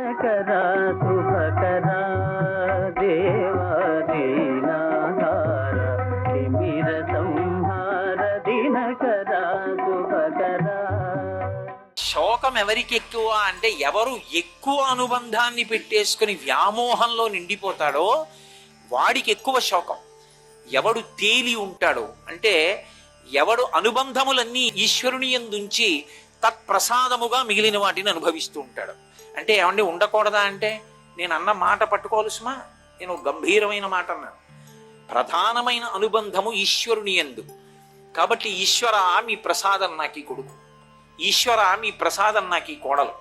దినకరా శుభకరా దేవా దీనాధార తిమిర సంహార దినకరా శుభకరా. శోకం ఎవరికి ఎక్కువ అంటే ఎవరు ఎక్కువ అనుబంధాన్ని పెట్టేసుకుని వ్యామోహంలో నిండిపోతాడో వాడికి ఎక్కువ శోకం. ఎవడు తేలి ఉంటాడో అంటే ఎవడు అనుబంధములన్నీ ఈశ్వరుని యందుంచి తత్ప్రసాదముగా మిగిలిన వాటిని అనుభవిస్తూ ఉంటాడు. అంటే ఏమండి ఉండకూడదా అంటే నేను అన్న మాట పట్టుకోవాలి సుమా. నేను గంభీరమైన మాట అన్నాను. ప్రధానమైన అనుబంధము ఈశ్వరుని యందు. కాబట్టి ఈశ్వర మీ ప్రసాదం నాకి కొడుకు, ఈశ్వర మీ ప్రసాదం నాకి కోడలు,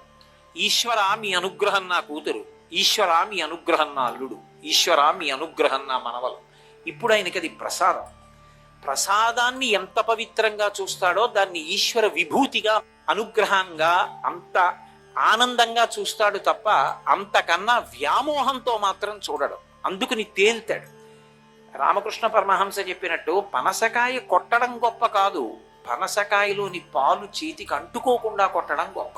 ఈశ్వర మీ అనుగ్రహం నా కూతురు, ఈశ్వర మీ అనుగ్రహం నా అల్లుడు, ఈశ్వర మీ అనుగ్రహం నా మనవలు. ఇప్పుడు ఆయనకి అది ప్రసాదం. ప్రసాదాన్ని ఎంత పవిత్రంగా చూస్తాడో దాన్ని ఈశ్వర విభూతిగా అనుగ్రహంగా అంత ఆనందంగా చూస్తాడు తప్ప అంతకన్నా వ్యామోహంతో మాత్రం చూడడు. అందుకుని తేల్తాడు. రామకృష్ణ పరమహంస చెప్పినట్టు పనసకాయ కొట్టడం గొప్ప కాదు, పనసకాయలోని పాలు చేతికి అంటుకోకుండా కొట్టడం గొప్ప.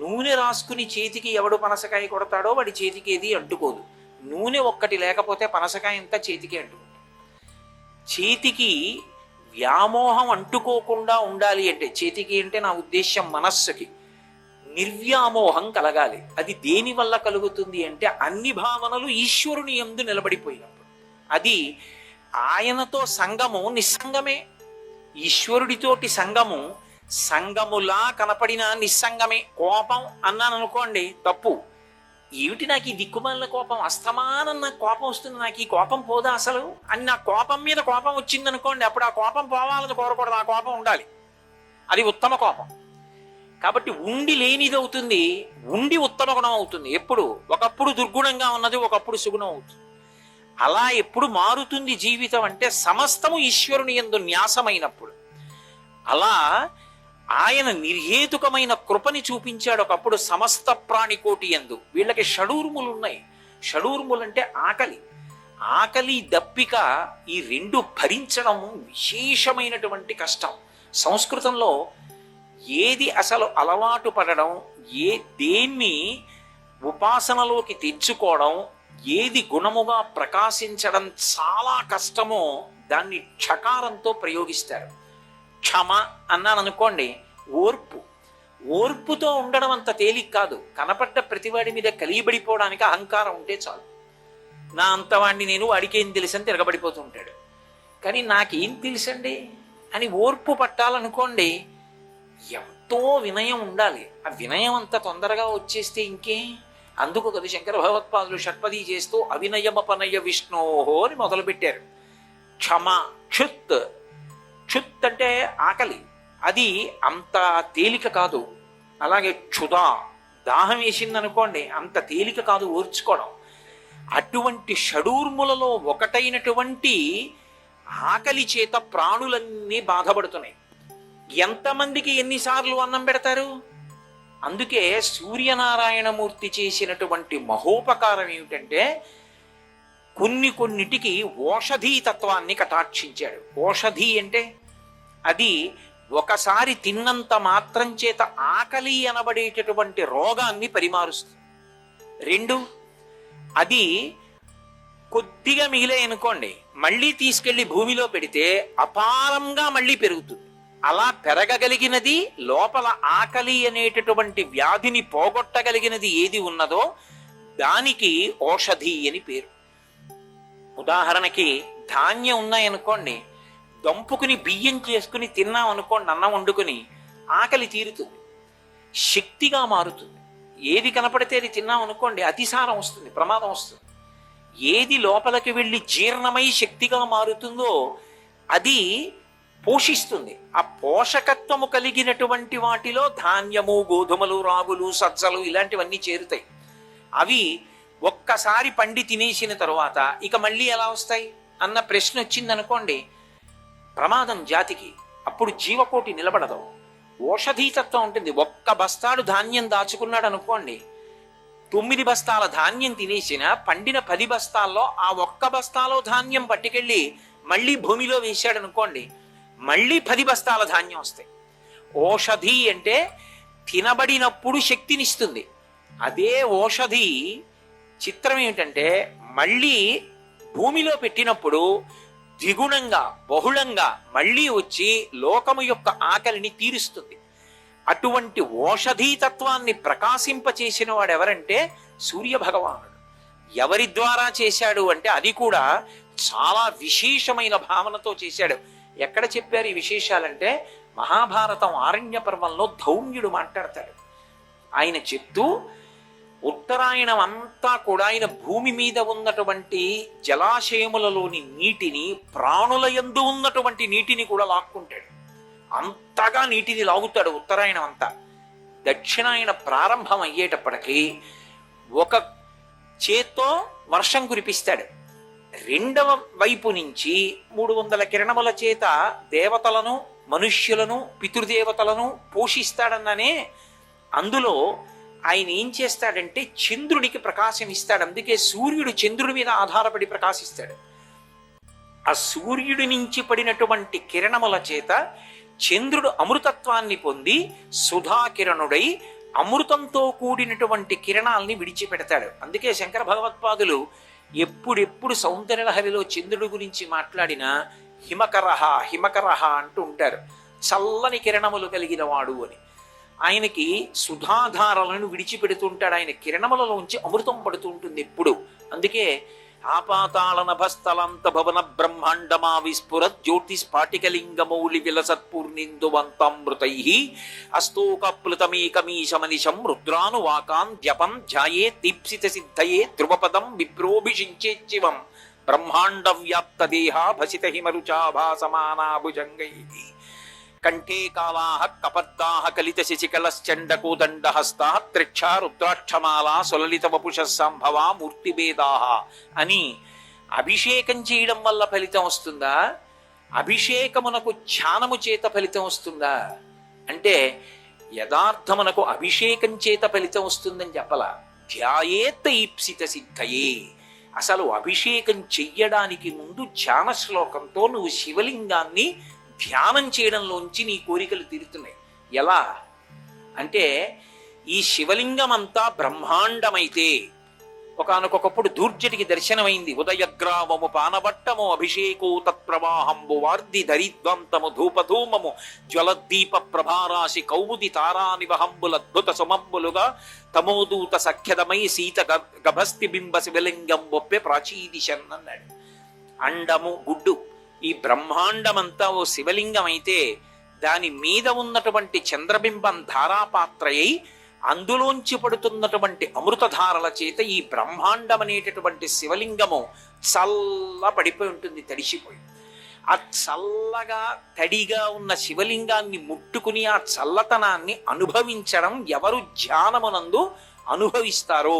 నూనె రాసుకుని చేతికి ఎవడు పనసకాయ కొడతాడో వాడి చేతికి ఏది అంటుకోదు. నూనె ఒక్కటి లేకపోతే పనసకాయ అంతా చేతికి అంటుకుంటుంది. చేతికి వ్యామోహం అంటుకోకుండా ఉండాలి అంటే, చేతికి అంటే నా ఉద్దేశ్యం మనస్సుకి నిర్వ్యామోహం కలగాలి. అది దేని వల్ల కలుగుతుంది అంటే అన్ని భావనలు ఈశ్వరుని యందు నిలబడిపోయినప్పుడు. అది ఆయనతో సంగము నిస్సంగమే. ఈశ్వరుడితోటి సంగము సంగములా కనపడిన నిస్సంగమే. కోపం అన్నాను అనుకోండి తప్పు. ఏమిటి నాకు ఈ దిక్కుమాలిన కోపం, అస్తమానం నాకు కోపం వస్తుంది, నాకు ఈ కోపం పోదా అసలు అని నా కోపం మీద కోపం వచ్చింది అనుకోండి, అప్పుడు ఆ కోపం పోవాలని కోరకూడదు, ఆ కోపం ఉండాలి. అది ఉత్తమ కోపం. కాబట్టి ఉండి లేనిది అవుతుంది, ఉండి ఉత్తమ గుణం అవుతుంది. ఎప్పుడు ఒకప్పుడు దుర్గుణంగా ఉన్నది ఒకప్పుడు సుగుణం అవుతుంది. అలా ఎప్పుడు మారుతుంది జీవితం అంటే సమస్తము ఈశ్వరుని యందు న్యాసమైనప్పుడు. అలా ఆయన నిర్హేతుకమైన కృపని చూపించాడు ఒకప్పుడు సమస్త ప్రాణికోటి యందు. వీళ్ళకి షడూర్ములు ఉన్నాయి. షడూర్ములు అంటే ఆకలి, ఆకలి దప్పిక, ఈ రెండు భరించడం విశేషమైనటువంటి కష్టం. సంస్కృతంలో ఏది అసలు అలవాటు పడడం, దేన్ని ఉపాసనలోకి తెచ్చుకోవడం, ఏది గుణముగా ప్రకాశించడం చాలా కష్టమో దాన్ని క్షకారంతో ప్రయోగిస్తారు. క్షమ అన్నాను అనుకోండి, ఓర్పు. ఓర్పుతో ఉండడం అంత తేలిక కాదు. కనపడ్డ ప్రతివాడి మీద కలియబడిపోవడానికి అహంకారం ఉంటే చాలు. నా అంతవాడిని నేను, వాడికేం తెలుసని తిరగబడిపోతూ ఉంటాడు. కానీ నాకేం తెలుసండి అని ఓర్పు పట్టాలనుకోండి, ఎంతో వినయం ఉండాలి. ఆ వినయం అంత తొందరగా వచ్చేస్తే ఇంకే. అందుకు కదా శంకర భగవత్పాదులు షట్పది చేస్తూ అవినయమపనయ విష్ణోహో అని మొదలుపెట్టారు. క్షమ, క్షుత్. క్షుత్ అంటే ఆకలి, అది అంత తేలిక కాదు. అలాగే క్షుధా, దాహం వేసిందనుకోండి, అంత తేలిక కాదు ఓర్చుకోవడం. అటువంటి షడూర్ములలో ఒకటైనటువంటి ఆకలి చేత ప్రాణులన్నీ బాధపడుతున్నాయి. ఎంతమందికి ఎన్నిసార్లు అన్నం పెడతారు? అందుకే సూర్యనారాయణమూర్తి చేసినటువంటి మహోపకారం ఏమిటంటే కొన్నిటికి ఓషధీ తత్వాన్ని కటాక్షించాడు. ఓషధి అంటే అది ఒకసారి తిన్నంత మాత్రం చేత ఆకలి అనబడేటటువంటి రోగాన్ని పరిమారుస్తుంది. రెండు, అది కొద్దిగా మిగిలే అనుకోండి, మళ్ళీ తీసుకెళ్లి భూమిలో పెడితే అపారంగా మళ్ళీ పెరుగుతుంది. అలా పెరగగలిగినది, లోపల ఆకలి అనేటటువంటి వ్యాధిని పోగొట్టగలిగినది ఏది ఉన్నదో దానికి ఓషధి అని పేరు. ఉదాహరణకి ధాన్యం ఉన్నాయనుకోండి, దంపుకుని బియ్యం చేసుకుని తిన్నాం అనుకోండి, అన్నం వండుకుని, ఆకలి తీరుతుంది, శక్తిగా మారుతుంది. ఏది కనపడితే అది తిన్నాం అనుకోండి, అతిసారం వస్తుంది, ప్రమాదం వస్తుంది. ఏది లోపలికి వెళ్ళి జీర్ణమై శక్తిగా మారుతుందో అది పోషిస్తుంది. ఆ పోషకత్వము కలిగినటువంటి వాటిలో ధాన్యము, గోధుమలు, రాగులు, సజ్జలు ఇలాంటివన్నీ చేరుతాయి. అవి ఒక్కసారి పండి తినేసిన తరువాత ఇక మళ్ళీ ఎలా వస్తాయి అన్న ప్రశ్న వచ్చిందనుకోండి, ప్రమాదం జాతికి. అప్పుడు జీవకోటి నిలబడదు. ఓషధీతత్వం ఉంటుంది. ఒక్క బస్తాడు ధాన్యం దాచుకున్నాడు అనుకోండి, 9 బస్తాల ధాన్యం తినేసిన పండిన 10 బస్తాల్లో ఆ ఒక్క బస్తాలో ధాన్యం పట్టుకెళ్ళి మళ్ళీ భూమిలో వేశాడు అనుకోండి, మళ్ళీ 10 బస్తాల ధాన్యం వస్తాయి. ఓషధి అంటే తినబడినప్పుడు శక్తినిస్తుంది, అదే ఓషధి చిత్రం ఏమిటంటే మళ్ళీ భూమిలో పెట్టినప్పుడు ద్విగుణంగా బహుళంగా మళ్ళీ వచ్చి లోకము యొక్క ఆకలిని తీరుస్తుంది. అటువంటి ఓషధీతత్వాన్ని ప్రకాశింపచేసిన వాడు ఎవరంటే సూర్య భగవానుడు. ఎవరి ద్వారా చేశాడు అంటే అది కూడా చాలా విశేషమైన భావనతో చేశాడు. ఎక్కడ చెప్పారు ఈ విశేషాలంటే మహాభారతం ఆరణ్య పర్వంలో ధౌమ్యుడు మాట్లాడతాడు. ఆయన చెప్తూ ఉత్తరాయణం అంతా కూడా ఆయన భూమి మీద ఉన్నటువంటి జలాశయములలోని నీటిని, ప్రాణుల యందు ఉన్నటువంటి నీటిని కూడా లాక్కుంటాడు. అంతగా నీటిని లాగుతాడు ఉత్తరాయణం అంతా. దక్షిణాయన ప్రారంభం అయ్యేటప్పటికీ ఒక చేత్తో వర్షం కురిపిస్తాడు, రెండవ వైపు నుంచి 300 కిరణముల చేత దేవతలను, మనుష్యులను, పితృదేవతలను పోషిస్తాడన్ననే అందులో ఆయన ఏం చేస్తాడంటే చంద్రుడికి ప్రకాశం ఇస్తాడు. అందుకే సూర్యుడు చంద్రుడి మీద ఆధారపడి ప్రకాశిస్తాడు. ఆ సూర్యుడి నుంచి పడినటువంటి కిరణముల చేత చంద్రుడు అమృతత్వాన్ని పొంది సుధాకిరణుడై అమృతంతో కూడినటువంటి కిరణాల్ని విడిచిపెడతాడు. అందుకే శంకర భగవత్పాదులు ఎప్పుడెప్పుడు సౌందర్యలహరిలో చంద్రుడి గురించి మాట్లాడినా హిమకరహ హిమకరహ అంటూ ఉంటారు. చల్లని కిరణములు కలిగిన వాడు అని. ఆయనకి సుధాధారాలను విడిచిపెడుతుంటాడు. ఆయన కిరణములలోంచి అమృతం పడుతూ ఉంటుంది ఎప్పుడు. అందుకే ఆపాతాళ నభస్థలంత భవన బ్రహ్మాండమా విస్ఫురత్ జ్యోతిస్ఫాటికలింగ మౌళి విలసత్పూర్ణిందువంతామృతై అస్తోకప్లుతమేకమీశమనిశం రుద్రానువాకాన్ జపం ధ్యాయే దీప్సిత సిద్ధయే ధ్రువపదం విప్రోభిషించేచ్చివం బ్రహ్మాండ వ్యాప్త దేహ భసిత హిమరుచాభాసమానాభుజంగై కంఠే కాళాః కపర్దాః కలిత శశికలశ్చండకోదండహస్తాః త్రిక్షా రుద్రాక్షమాలా సులలిత వపుషః సంభవా మూర్తిభేదాః అని అభిషేకం చేయడం వల్ల ఫలితం వస్తుందా? అభిషేకమునకు ధ్యానము చేత ఫలితం వస్తుందా అంటే యథార్థమునకు అభిషేకం చేత ఫలితం వస్తుందని చెప్పలా. ధ్యాయేత్ ఈప్సిత సిద్ధయే. అసలు అభిషేకం చెయ్యడానికి ముందు ధ్యాన శ్లోకంతో నువ్వు శివలింగాన్ని ధ్యానం చేయడంలోంచి నీ కోరికలు తీరుతున్నాయి. ఎలా అంటే ఈ శివలింగం అంతా బ్రహ్మాండమైతే ఒకానొకప్పుడు దూర్జటికి దర్శనమైంది. ఉదయగ్రామము పానవట్టము అభిషేకో తత్ప్రవాహంబు వార్ది ధరిద్వంతము ధూపధూమము జ్వలద్దీప ప్రభారాశి కౌముది తారానివహంబులద్భుత సుమంబులుగా తమోదూత సఖ్యదమై సీత గభస్తి బింబ శివలింగం ఒప్పే ప్రాచీదిశన్ అన్నాడు. అండము గుడ్డు ఈ బ్రహ్మాండమంతా ఓ శివలింగం అయితే దాని మీద ఉన్నటువంటి చంద్రబింబం ధారాపాత్రయై అందులోంచి పడుతున్నటువంటి అమృతధారల చేత ఈ బ్రహ్మాండం అనేటటువంటి శివలింగము చల్ల పడిపోయి ఉంటుంది, తడిసిపోయి. ఆ చల్లగా తడిగా ఉన్న శివలింగాన్ని ముట్టుకుని ఆ చల్లతనాన్ని అనుభవించడం ఎవరు ధ్యానమునందు అనుభవిస్తారో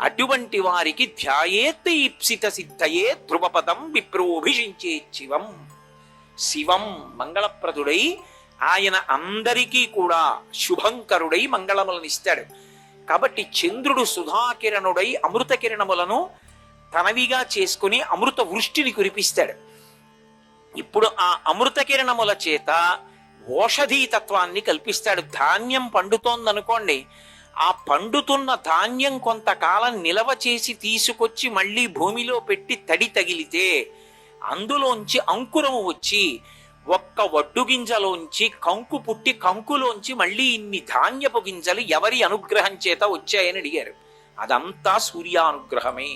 అటువంటి వారికి ధ్యాయేత్ ఈప్సిత సిద్ధయే ధ్రువపదం విప్రోభిషించే శివం. శివం మంగళప్రదుడై ఆయన అందరికీ కూడా శుభంకరుడై మంగళములను ఇస్తాడు. కాబట్టి చంద్రుడు సుధాకిరణుడై అమృత కిరణములను తనవిగా చేసుకుని అమృత వృష్టిని కురిపిస్తాడు. ఇప్పుడు ఆ అమృత కిరణముల చేత ఓషధీతత్వాన్ని కల్పిస్తాడు. ధాన్యం పండుతోందనుకోండి, ఆ పండుతున్న ధాన్యం కొంతకాలం నిలవ చేసి తీసుకొచ్చి మళ్ళీ భూమిలో పెట్టి తడి తగిలితే అందులోంచి అంకురము వచ్చి ఒక్క వడ్డు గింజలోంచి కంకు పుట్టి కంకులోంచి మళ్ళీ ఇన్ని ధాన్యపు గింజలు ఎవరి అనుగ్రహం చేత వచ్చాయని అడిగారు. అదంతా సూర్యానుగ్రహమే.